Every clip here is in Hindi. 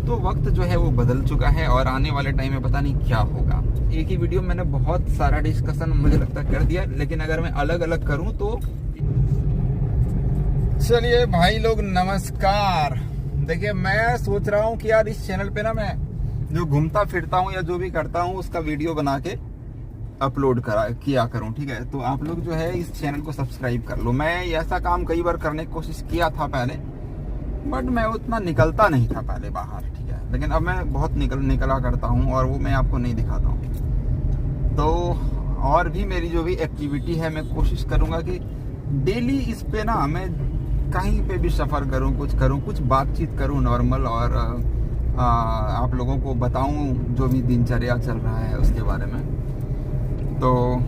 तो वक्त जो है वो बदल चुका है और आने वाले टाइम में पता नहीं क्या होगा। एक ही वीडियो में मैंने बहुत सारा डिस्कशन मुझे लगता है कर दिया, लेकिन अगर मैं अलग अलग करूं तो चलिए भाई लोग नमस्कार। देखिए मैं सोच रहा हूं कि यार इस चैनल पे ना मैं जो घूमता फिरता हूं या जो भी करता हूं उसका वीडियो बना के अपलोड किया करूं, ठीक है। तो आप लोग जो है इस चैनल को सब्सक्राइब कर लो। मैं ऐसा काम कई बार करने की कोशिश किया था पहले, बट मैं उतना निकलता नहीं था पहले बाहर, ठीक है। लेकिन अब मैं बहुत निकला करता हूं और वो मैं आपको नहीं दिखाता हूं। तो और भी मेरी जो भी एक्टिविटी है मैं कोशिश करूंगा कि डेली इस पे ना मैं कहीं पे भी सफ़र करूं, कुछ बातचीत करूं नॉर्मल, और आप लोगों को बताऊं जो भी दिनचर्या चल रहा है उसके बारे में। तो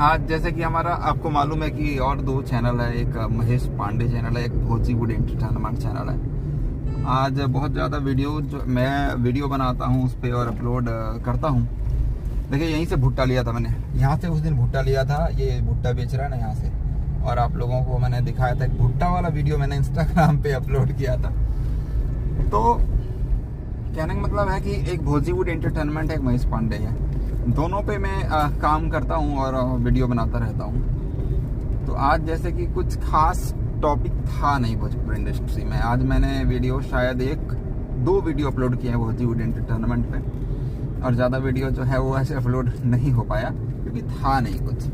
आज जैसे कि हमारा आपको मालूम है कि और 2 चैनल है, एक महेश पांडे चैनल है, एक भोजीवुड एंटरटेनमेंट चैनल है। आज बहुत ज़्यादा मैं वीडियो बनाता हूँ उस पर और अपलोड करता हूँ। देखिए यहीं से भुट्टा लिया था मैंने, यहाँ से उस दिन भुट्टा लिया था, ये भुट्टा बेच रहा है ना यहाँ से, और आप लोगों को मैंने दिखाया था एक भुट्टा वाला वीडियो मैंने इंस्टाग्राम पे अपलोड किया था। तो कहने का मतलब है कि एक भोजीवुड एंटरटेनमेंट है, एक महेश पांडे है, दोनों पे मैं काम करता हूँ और वीडियो बनाता रहता हूँ। तो आज जैसे कि कुछ खास टॉपिक था नहीं भोजपुरी इंडस्ट्री में, आज मैंने वीडियो शायद 1-2 वीडियो अपलोड किए हैं भोजीवुड एंटरटेनमेंट पे, और ज़्यादा वीडियो जो है वो ऐसे अपलोड नहीं हो पाया क्योंकि था नहीं कुछ।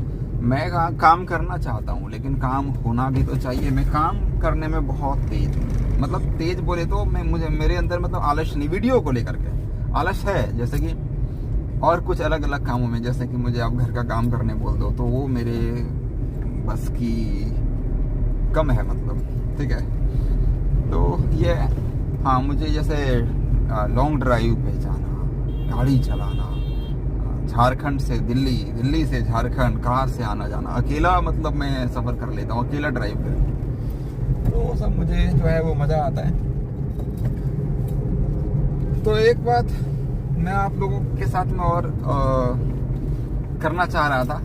मैं काम करना चाहता हूँ लेकिन काम होना भी तो चाहिए। मैं काम करने में बहुत तेज हूँ, मतलब तेज बोले तो मेरे अंदर मतलब आलस नहीं, वीडियो को लेकर के आलस है, जैसे कि और कुछ अलग अलग कामों में, जैसे कि मुझे आप घर का काम करने बोल दो तो वो मेरे बस की कम है, मतलब, ठीक है। तो ये हाँ, मुझे जैसे लॉन्ग ड्राइव पे जाना, गाड़ी चलाना, झारखंड से दिल्ली, दिल्ली से झारखंड कार से आना जाना, अकेला मतलब मैं सफ़र कर लेता हूँ, अकेला ड्राइव कर, तो वो सब मुझे जो है वो मज़ा आता है। तो एक बात मैं आप लोगों के साथ में और करना चाह रहा था,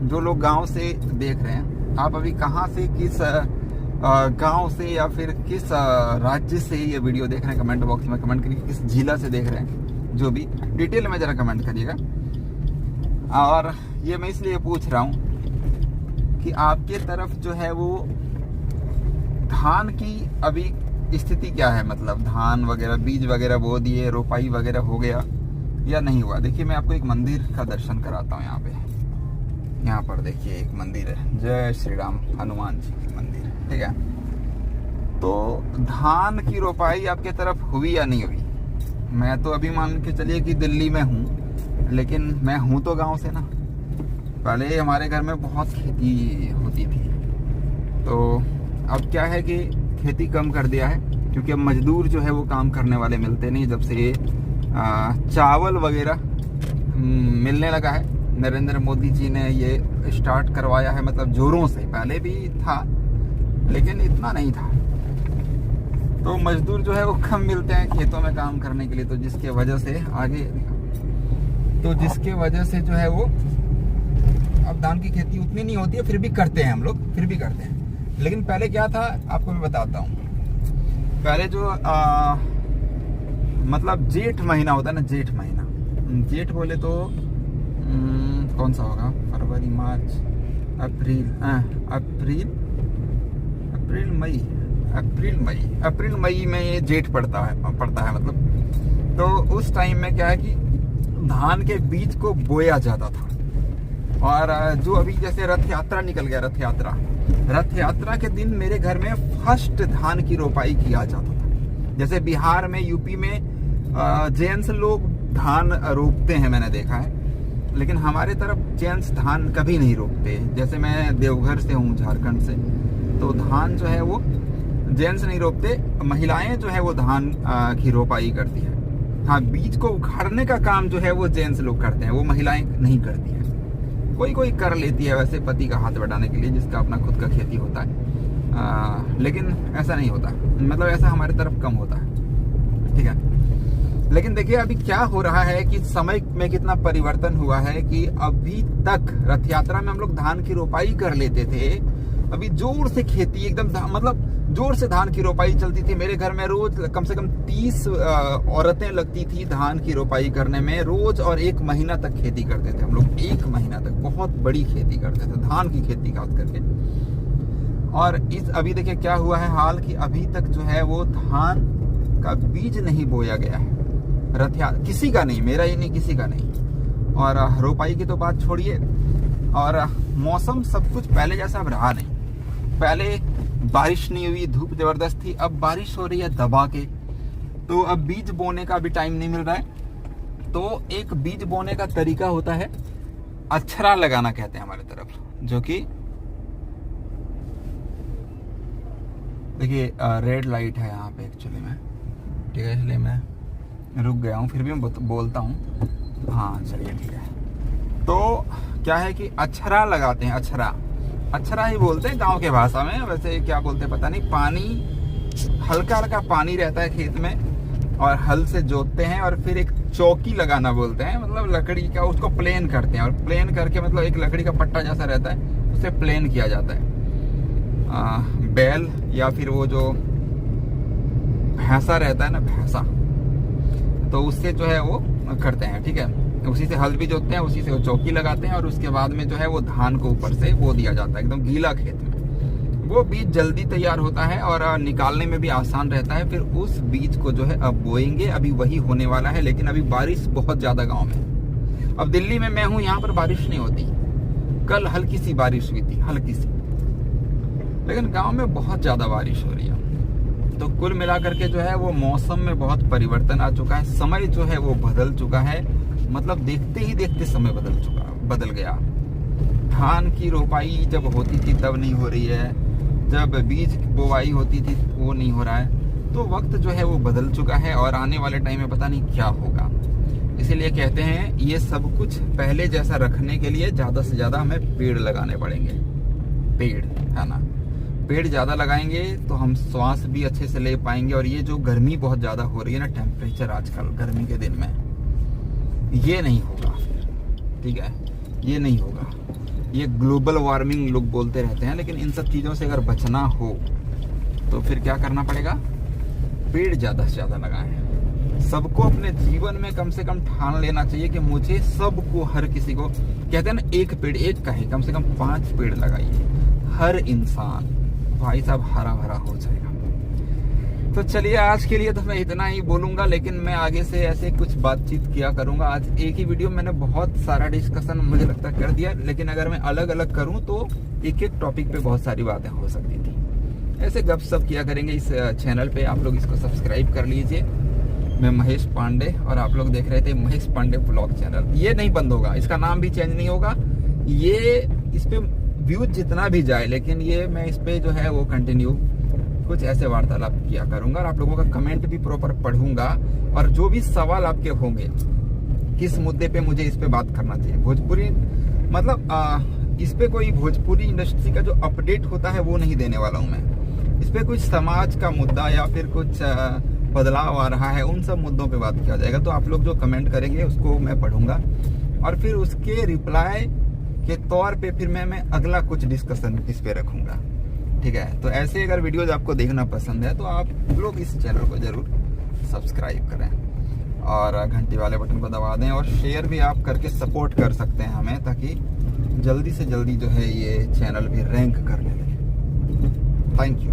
जो लोग गांव से देख रहे हैं, आप अभी कहाँ से, किस गांव से या फिर किस राज्य से ये वीडियो देख रहे हैं, कमेंट बॉक्स में कमेंट करिए। किस जिला से देख रहे हैं, जो भी डिटेल में ज़रा कमेंट करिएगा। और ये मैं इसलिए पूछ रहा हूँ कि आपके तरफ जो है वो धान की अभी स्थिति क्या है, मतलब धान वगैरह बीज वगैरह बो दिए, रोपाई वगैरह हो गया या नहीं हुआ। देखिए मैं आपको एक मंदिर का दर्शन कराता हूँ। यहाँ पे, यहाँ पर देखिए एक मंदिर है, जय श्री राम हनुमान जी की मंदिर, ठीक है। तो धान की रोपाई आपके तरफ हुई या नहीं हुई? मैं तो अभी मान के चलिए कि दिल्ली में हूँ, लेकिन मैं हूँ तो गाँव से ना। पहले हमारे घर में बहुत खेती होती थी, तो अब क्या है कि खेती कम कर दिया है क्योंकि अब मजदूर जो है वो काम करने वाले मिलते नहीं। जब से ये चावल वगैरह मिलने लगा है, नरेंद्र मोदी जी ने ये स्टार्ट करवाया है, मतलब जोरों से, पहले भी था लेकिन इतना नहीं था। तो मजदूर जो है वो कम मिलते हैं खेतों में काम करने के लिए, तो जिसके वजह से जो है वो अब धान की खेती उतनी नहीं होती है, फिर भी करते हैं हम लोग, फिर भी करते हैं। लेकिन पहले क्या था आपको मैं बताता हूँ। पहले जो मतलब जेठ महीना होता है ना, जेठ महीना, जेठ बोले तो कौन सा होगा, फरवरी, मार्च, अप्रैल मई में ये जेठ पड़ता है मतलब। तो उस टाइम में क्या है कि धान के बीज को बोया जाता था। और जो अभी जैसे रथ यात्रा निकल गया, रथ यात्रा के दिन मेरे घर में फर्स्ट धान की रोपाई किया जाता था। जैसे बिहार में, यूपी में जेंट्स लोग धान रोपते हैं, मैंने देखा है, लेकिन हमारे तरफ जेंट्स धान कभी नहीं रोपते। जैसे मैं देवघर से हूँ, झारखंड से, तो धान जो है वो जेंट्स नहीं रोपते, महिलाएं जो है वो धान की रोपाई करती है। हाँ, बीज को उखाड़ने का काम जो है वो जेंट्स लोग करते हैं, वो महिलाएं नहीं करती है। कोई कर लेती है वैसे पति का हाथ बढ़ाने के लिए, जिसका अपना खुद का खेती होता है, लेकिन ऐसा नहीं होता, मतलब ऐसा हमारे तरफ कम होता है, ठीक है। लेकिन देखिए अभी क्या हो रहा है कि समय में कितना परिवर्तन हुआ है कि अभी तक रथ यात्रा में हम लोग धान की रोपाई कर लेते थे, अभी जोर से खेती एकदम मतलब जोर से धान की रोपाई चलती थी। मेरे घर में रोज कम से कम 30 औरतें लगती थी धान की रोपाई करने में रोज, और 1 महीना तक खेती करते थे हम लोग। 1 महीना तक बहुत बड़ी खेती करते थे, धान की खेती खास करके। और अभी देखिए क्या हुआ है हाल कि अभी तक जो है वो धान का बीज नहीं बोया गया है। रथिया किसी का नहीं, मेरा ही नहीं, किसी का नहीं। और रोपाई की तो बात छोड़िए, और मौसम सब कुछ पहले जैसा अब रहा नहीं। पहले बारिश नहीं हुई, धूप जबरदस्त थी, अब बारिश हो रही है दबा के। तो अब बीज बोने का भी टाइम नहीं मिल रहा है। तो एक बीज बोने का तरीका होता है अछरा लगाना कहते हैं हमारे तरफ, जो कि देखिए रेड लाइट है यहाँ पे एक्चुअली में, ठीक है, इसलिए मैं रुक गया हूँ, फिर भी मैं बोलता हूँ। हाँ चलिए ठीक है। तो क्या है कि अछरा लगाते हैं, अछरा ही बोलते हैं गांव के भाषा में, वैसे क्या बोलते हैं पता नहीं। पानी हल्का हल्का पानी रहता है खेत में, और हल से जोतते हैं, और फिर एक चौकी लगाना बोलते हैं, मतलब लकड़ी का उसको प्लेन करते हैं। और प्लेन करके मतलब एक लकड़ी का पट्टा जैसा रहता है, उसे प्लेन किया जाता है। बैल या फिर वो जो भैंसा रहता है ना, भैंसा, तो उससे जो है वो करते हैं, ठीक है। उसी से हल भी जोतते हैं, उसी से वो चौकी लगाते हैं, और उसके बाद में जो है वो धान को ऊपर से बो दिया जाता है एकदम गीला खेत में। वो बीज जल्दी तैयार होता है और निकालने में भी आसान रहता है। फिर उस बीज को जो है अब बोएंगे, अभी वही होने वाला है। लेकिन अभी बारिश बहुत ज्यादा गाँव में। अब दिल्ली में मैं हूँ, यहाँ पर बारिश नहीं होती। कल हल्की सी बारिश हुई थी, हल्की सी, लेकिन गांव में बहुत ज्यादा बारिश हो रही है। तो कुल मिलाकर के जो है वो मौसम में बहुत परिवर्तन आ चुका है। समय जो है वो बदल चुका है, मतलब देखते ही देखते समय बदल गया। धान की रोपाई जब होती थी तब नहीं हो रही है, जब बीज बोवाई होती थी वो नहीं हो रहा है। तो वक्त जो है वो बदल चुका है, और आने वाले टाइम में पता नहीं क्या होगा। इसीलिए कहते हैं ये सब कुछ पहले जैसा रखने के लिए ज्यादा से ज्यादा हमें पेड़ लगाने पड़ेंगे। पेड़ है ना, पेड़ ज्यादा लगाएंगे तो हम श्वास भी अच्छे से ले पाएंगे। और ये जो गर्मी बहुत ज्यादा हो रही है ना, टेम्परेचर आजकल गर्मी के दिन में, ये नहीं होगा, ठीक है, ये नहीं होगा। ये ग्लोबल वार्मिंग लोग बोलते रहते हैं, लेकिन इन सब चीजों से अगर बचना हो तो फिर क्या करना पड़ेगा? पेड़ ज्यादा से ज्यादा लगाएं। सबको अपने जीवन में कम से कम ठान लेना चाहिए कि मुझे सबको, हर किसी को, कहते हैं ना एक पेड़ एक का है, कम से कम 5 पेड़ लगाइए। हर इंसान भाई साहब हरा भरा हो जाएगा। तो चलिए आज के लिए तो मैं इतना ही बोलूंगा, लेकिन मैं आगे से ऐसे कुछ बातचीत किया करूंगा। आज एक ही वीडियो मैंने बहुत सारा डिस्कशन मुझे लगता है कर दिया, लेकिन अगर मैं अलग अलग करूं तो एक एक टॉपिक पे बहुत सारी बातें हो सकती थी। ऐसे गपशप किया करेंगे इस चैनल पे। आप लोग इसको सब्सक्राइब कर लीजिए। मैं महेश पांडे, और आप लोग देख रहे थे महेश पांडे ब्लॉग चैनल। ये नहीं बंद होगा, इसका नाम भी चेंज नहीं होगा। ये इस पे व्यूज जितना भी जाए, लेकिन ये मैं इस पे जो है वो कंटिन्यू कुछ ऐसे वार्तालाप किया करूंगा, और आप लोगों का कमेंट भी प्रॉपर पढ़ूंगा। और जो भी सवाल आपके होंगे, किस मुद्दे पे मुझे इस पे बात करना चाहिए, भोजपुरी मतलब इस पे कोई भोजपुरी इंडस्ट्री का जो अपडेट होता है वो नहीं देने वाला हूँ मैं। इस पे कुछ समाज का मुद्दा या फिर कुछ बदलाव आ रहा है, उन सब मुद्दों पे बात किया जाएगा। तो आप लोग जो कमेंट करेंगे उसको मैं पढ़ूंगा, और फिर उसके रिप्लाई के तौर पे फिर मैं अगला कुछ डिस्कशन इस पे रखूंगा, ठीक है। तो ऐसे अगर वीडियोज आपको देखना पसंद है तो आप लोग इस चैनल को जरूर सब्सक्राइब करें, और घंटी वाले बटन को दबा दें, और शेयर भी आप करके सपोर्ट कर सकते हैं हमें, ताकि जल्दी से जल्दी जो है ये चैनल भी रैंक करने लगे। Thank you.